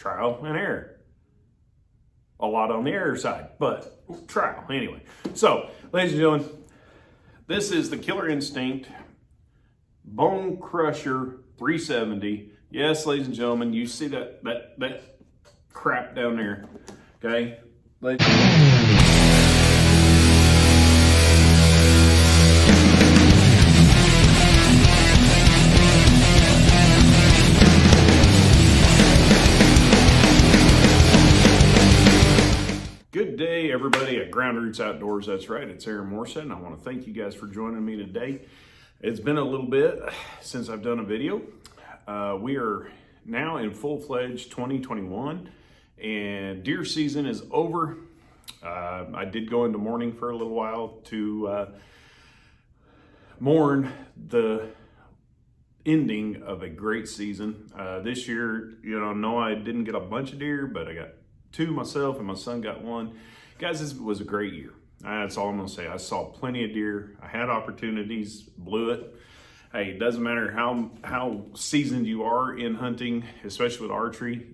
trial and error. A lot on the error side, but trial anyway. So, ladies and gentlemen, this is the Killer Instinct Bone Crusher 370. Yes, ladies and gentlemen, you see that crap down there, okay? Good day, everybody at Ground Roots Outdoors. That's right, it's Aaron Morset, and I want to thank you guys for joining me today. It's been a little bit since I've done a video. We are now in full-fledged 2021, and deer season is over. I did go into mourning for a little while to mourn the ending of a great season. This year, no, I didn't get a bunch of deer, but I got two myself and my son got one. Guys, this was a great year. That's all I'm gonna say. I saw plenty of deer. I had opportunities, blew it. Hey, it doesn't matter how seasoned you are in hunting, especially with archery,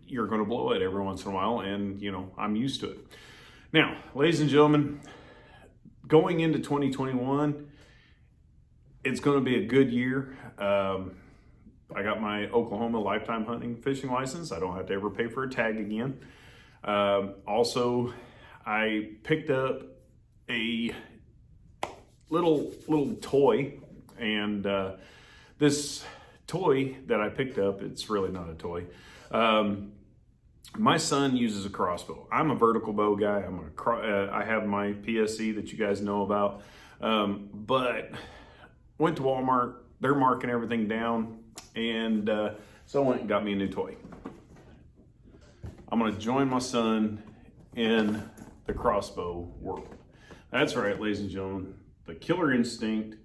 you're gonna blow it every once in a while, and I'm used to it. Now, ladies and gentlemen, going into 2021, it's gonna be a good year. I got my Oklahoma lifetime hunting fishing license. I don't have to ever pay for a tag again. Also, I picked up a little toy, and this toy that I picked up, it's really not a toy. My son uses a crossbow. I'm a vertical bow guy. I have my PSC that you guys know about, but went to Walmart. They're marking everything down. And so I went and got me a new toy. I'm gonna join my son in the crossbow world. That's right, ladies and gentlemen, the Killer Instinct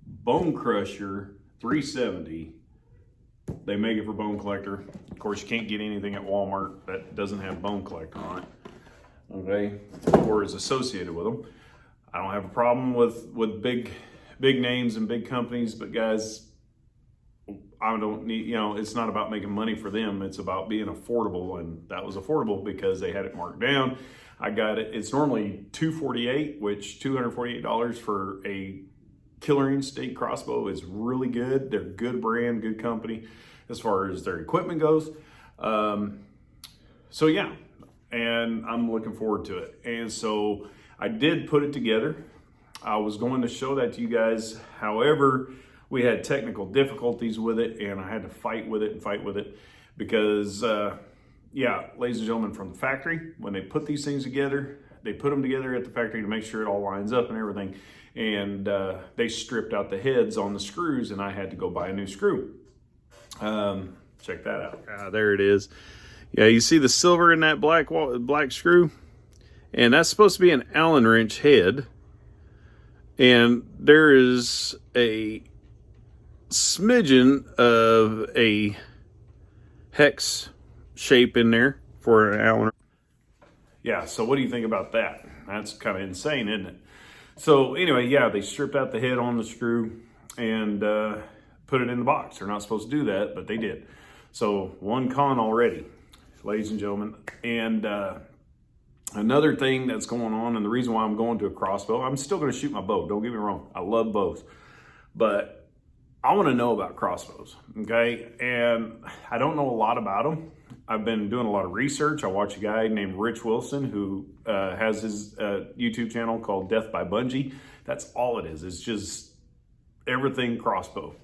Bone Crusher 370. They make it for bone collector. Of course, you can't get anything at Walmart that doesn't have bone collector on it, okay, or is associated with them. I don't have a problem with big names and big companies, but guys, I don't need, it's not about making money for them. It's about being affordable, and that was affordable because they had it marked down. I got it. It's normally $248, which $248 for a Killer Instinct crossbow is really good. They're good brand, good company as far as their equipment goes. So yeah, and I'm looking forward to it. And so I did put it together. I was going to show that to you guys. However, we had technical difficulties with it, and I had to fight with it because, yeah, ladies and gentlemen, from the factory, when they put these things together, they put them together at the factory to make sure it all lines up and everything. And they stripped out the heads on the screws, and I had to go buy a new screw. Check that out. There it is. Yeah, you see the silver in that black screw? And that's supposed to be an Allen wrench head. And there is a smidgen of a hex shape in there for an Allen. Yeah, so what do you think about that? That's kind of insane, isn't it? So anyway, yeah, they stripped out the head on the screw and put it in the box. They're not supposed to do that, but they did. So one con already, ladies and gentlemen. And another thing that's going on, and the reason why I'm going to a crossbow, I'm still going to shoot my bow. Don't get me wrong. I love bows. But I want to know about crossbows, okay? And I don't know a lot about them. I've been doing a lot of research. I watch a guy named Rich Wilson who has his YouTube channel called Death by Bungee. That's all it is. It's just everything crossbow.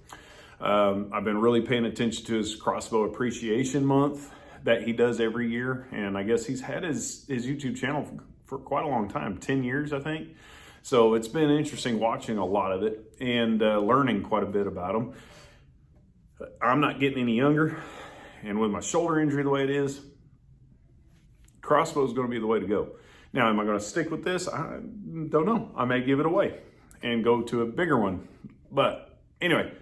I've been really paying attention to his Crossbow Appreciation Month that he does every year. And I guess he's had his YouTube channel for quite a long time, 10 years, I think. So it's been interesting watching a lot of it and learning quite a bit about them. I'm not getting any younger, and with my shoulder injury the way it is, crossbow is going to be the way to go. Now, am I going to stick with this? I don't know. I may give it away and go to a bigger one. But anyway,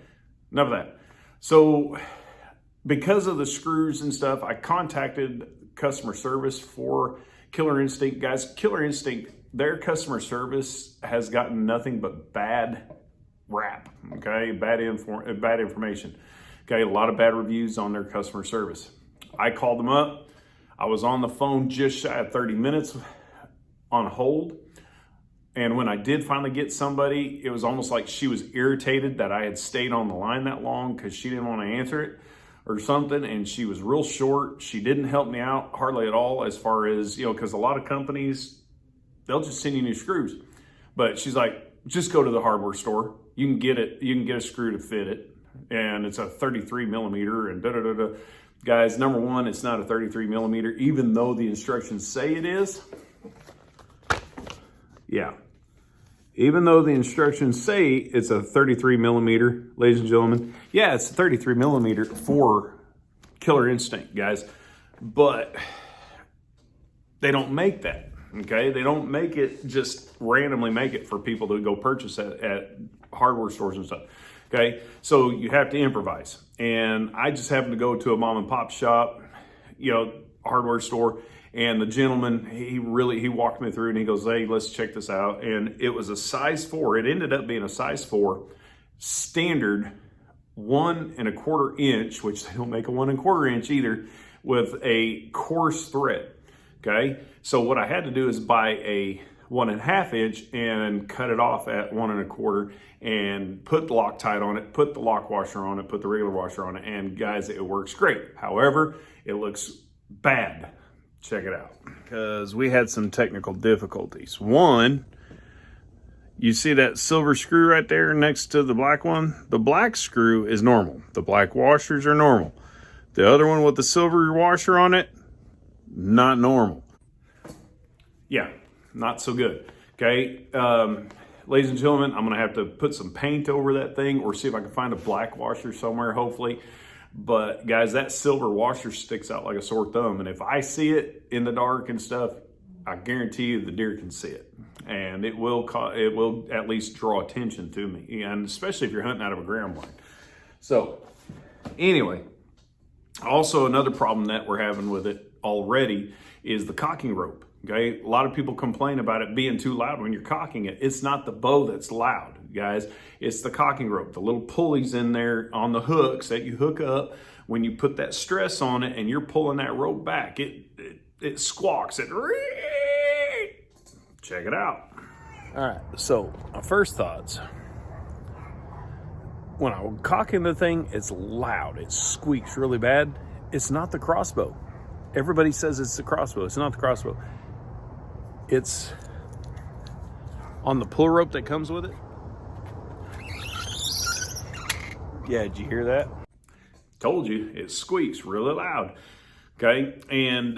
enough of that. So because of the screws and stuff, I contacted customer service for Killer Instinct. Guys, Killer Instinct, their customer service has gotten nothing but bad rap, okay? Bad information. Okay, a lot of bad reviews on their customer service. I called them up. I was on the phone just shy of 30 minutes on hold. And when I did finally get somebody, it was almost like she was irritated that I had stayed on the line that long because she didn't want to answer it or something. And she was real short. She didn't help me out hardly at all as far as, because a lot of companies, they'll just send you new screws. But she's like, just go to the hardware store. You can get it. You can get a screw to fit it. And it's a 33 millimeter and da-da-da-da. Guys, number one, it's not a 33 millimeter, even though the instructions say it is. Yeah. Even though the instructions say it's a 33 millimeter, ladies and gentlemen. Yeah, it's a 33 millimeter for Killer Instinct, guys. But they don't make that, okay? They don't make it, just randomly make it for people to go purchase at hardware stores and stuff, okay? So you have to improvise. And I just happened to go to a mom and pop shop, hardware store. And the gentleman, he walked me through and he goes, hey, let's check this out. And it was a size 4. It ended up being a size 4 standard 1 1/4 inch, which they don't make a 1 1/4 inch either, with a coarse thread. Okay. So what I had to do is buy a 1 1/2 inch and cut it off at 1 1/4 and put the Loctite on it, put the lock washer on it, put the regular washer on it. And guys, it works great. However, it looks bad. Check it out. Because we had some technical difficulties. One, you see that silver screw right there next to the black one? The black screw is normal. The black washers are normal. The other one with the silver washer on it, not normal. Yeah, not so good. Okay, ladies and gentlemen, I'm gonna have to put some paint over that thing or see if I can find a black washer somewhere, hopefully. But guys, that silver washer sticks out like a sore thumb. And if I see it in the dark and stuff, I guarantee you the deer can see it. And it will at least draw attention to me. And especially if you're hunting out of a ground blind. So anyway, also another problem that we're having with it already is the cocking rope. Okay, a lot of people complain about it being too loud when you're cocking it. It's not the bow that's loud, guys. It's the cocking rope, the little pulleys in there on the hooks that you hook up. When you put that stress on it and you're pulling that rope back, it squawks. Check it out. All right, so my first thoughts. When I'm cocking the thing, it's loud. It squeaks really bad. It's not the Crossbow. Everybody says it's the Crossbow. It's not the Crossbow. It's on the pull rope that comes with it. Yeah, did you hear that? Told you, it squeaks really loud. Okay, and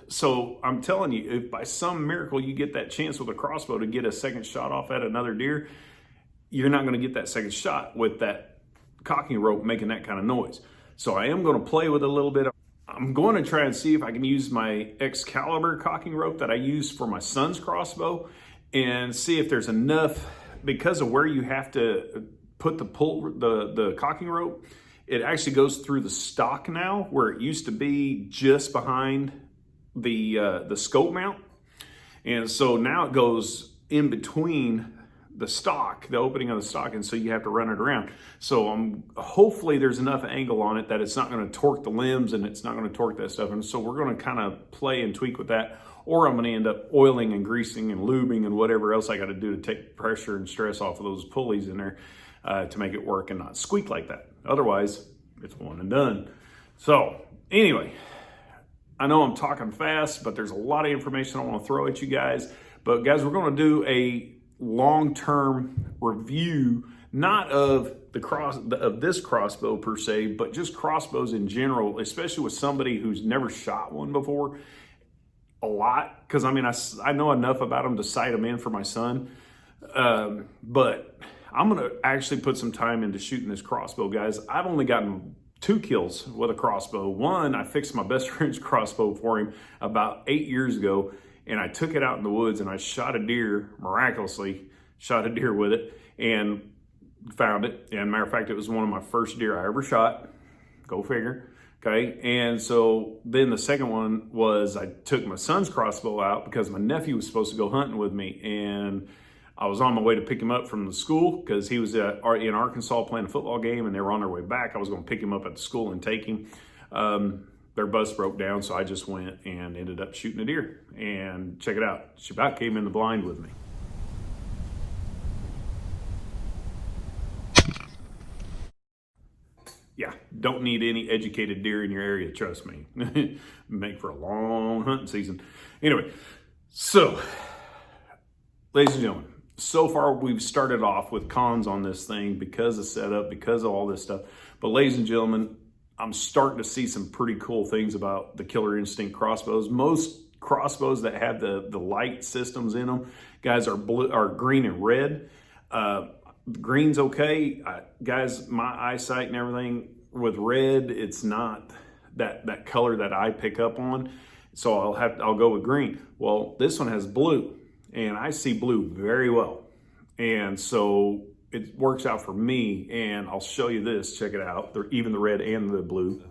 so I'm telling you, if by some miracle you get that chance with a Crossbow to get a second shot off at another deer, you're not going to get that second shot with that cocking rope making that kind of noise. So I am going to play with it a little bit. I'm going to try and see if I can use my Excalibur cocking rope that I use for my son's Crossbow and see if there's enough, because of where you have to put the cocking rope, it actually goes through the stock now, where it used to be just behind the scope mount. And so now it goes in between the stock, the opening of the stock, and so you have to run it around. So hopefully there's enough angle on it that it's not going to torque the limbs and it's not going to torque that stuff. And so we're going to kind of play and tweak with that, or I'm going to end up oiling and greasing and lubing and whatever else I got to do to take pressure and stress off of those pulleys in there to make it work and not squeak like that. Otherwise, it's one and done. So anyway, I know I'm talking fast, but there's a lot of information I want to throw at you guys. But guys, we're going to do a long-term review, not of this Crossbow per se, but just Crossbows in general, especially with somebody who's never shot one before a lot. Because I mean, I know enough about them to sight them in for my son, but I'm gonna actually put some time into shooting this Crossbow, guys. I've only gotten 2 kills with a Crossbow. One, I fixed my best friend's Crossbow for him about 8 years ago, and I took it out in the woods and I shot a deer, miraculously shot a deer with it and found it. And matter of fact, it was one of my first deer I ever shot. Go figure. Okay. And so then the second one was I took my son's Crossbow out because my nephew was supposed to go hunting with me. And I was on my way to pick him up from the school because he was in Arkansas playing a football game and they were on their way back. I was going to pick him up at the school and take him. their bus broke down, so I just went and ended up shooting a deer. And check it out, she about came in the blind with me. Yeah, don't need any educated deer in your area, trust me. Make for a long hunting season. Anyway, so, ladies and gentlemen, so far we've started off with cons on this thing because of setup, because of all this stuff. But ladies and gentlemen, I'm starting to see some pretty cool things about the Killer Instinct crossbows. Most crossbows that have the light systems in them, guys, are green and red. Green's okay. Guys, my eyesight and everything with red, it's not that color that I pick up on. So I'll go with green. Well, this one has blue, and I see blue very well. And so it works out for me, and I'll show you this. Check it out. Even the red and the blue.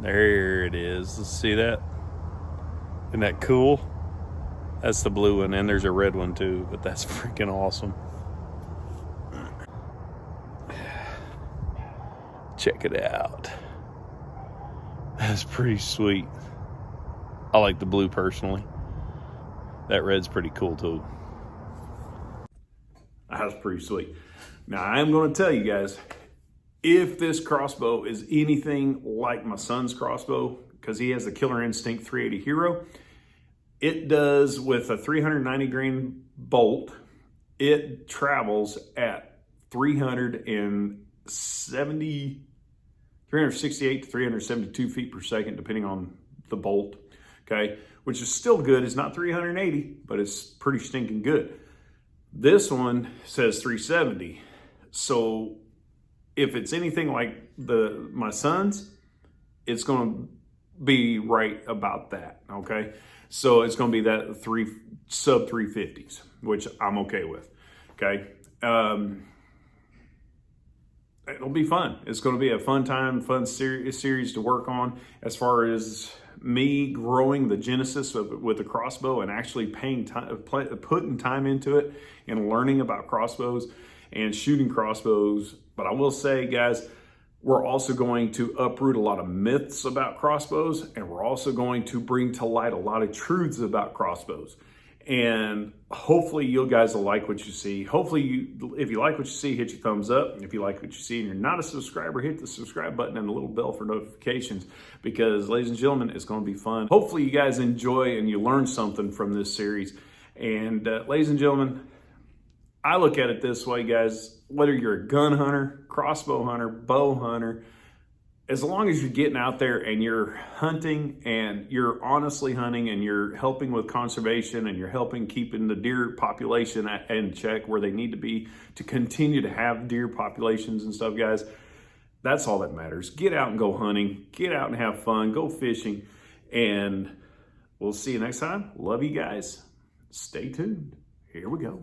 There it is. Let's see that. Isn't that cool? That's the blue one, and there's a red one too, but that's freaking awesome. Check it out. That's pretty sweet. I like the blue personally. That red's pretty cool too. That's pretty sweet. Now, I'm going to tell you guys, if this crossbow is anything like my son's crossbow, because he has the Killer Instinct 380 Hero, it does with a 390 grain bolt, it travels at 368 to 372 feet per second, depending on the bolt, okay? Which is still good. It's not 380, but it's pretty stinking good. This one says 370. So if it's anything like my son's, it's going to be right about that, okay? So it's going to be that sub 350s, which I'm okay with, okay? It'll be fun. It's going to be a fun time, fun series to work on as far as me growing the genesis with the crossbow and actually putting time into it and learning about crossbows and shooting crossbows. But I will say, guys, we're also going to uproot a lot of myths about crossbows, and we're also going to bring to light a lot of truths about crossbows. And hopefully you guys will like what you see. Hopefully, if you like what you see, hit your thumbs up. If you like what you see and you're not a subscriber, hit the subscribe button and the little bell for notifications, because, ladies and gentlemen, it's going to be fun. Hopefully you guys enjoy and you learn something from this series. And ladies and gentlemen, I look at it this way, guys. Whether you're a gun hunter, crossbow hunter, bow hunter, as long as you're getting out there and you're hunting and you're honestly hunting and you're helping with conservation and you're helping keeping the deer population in check where they need to be to continue to have deer populations and stuff, guys, that's all that matters. Get out and go hunting. Get out and have fun. Go fishing. And we'll see you next time. Love you guys. Stay tuned. Here we go.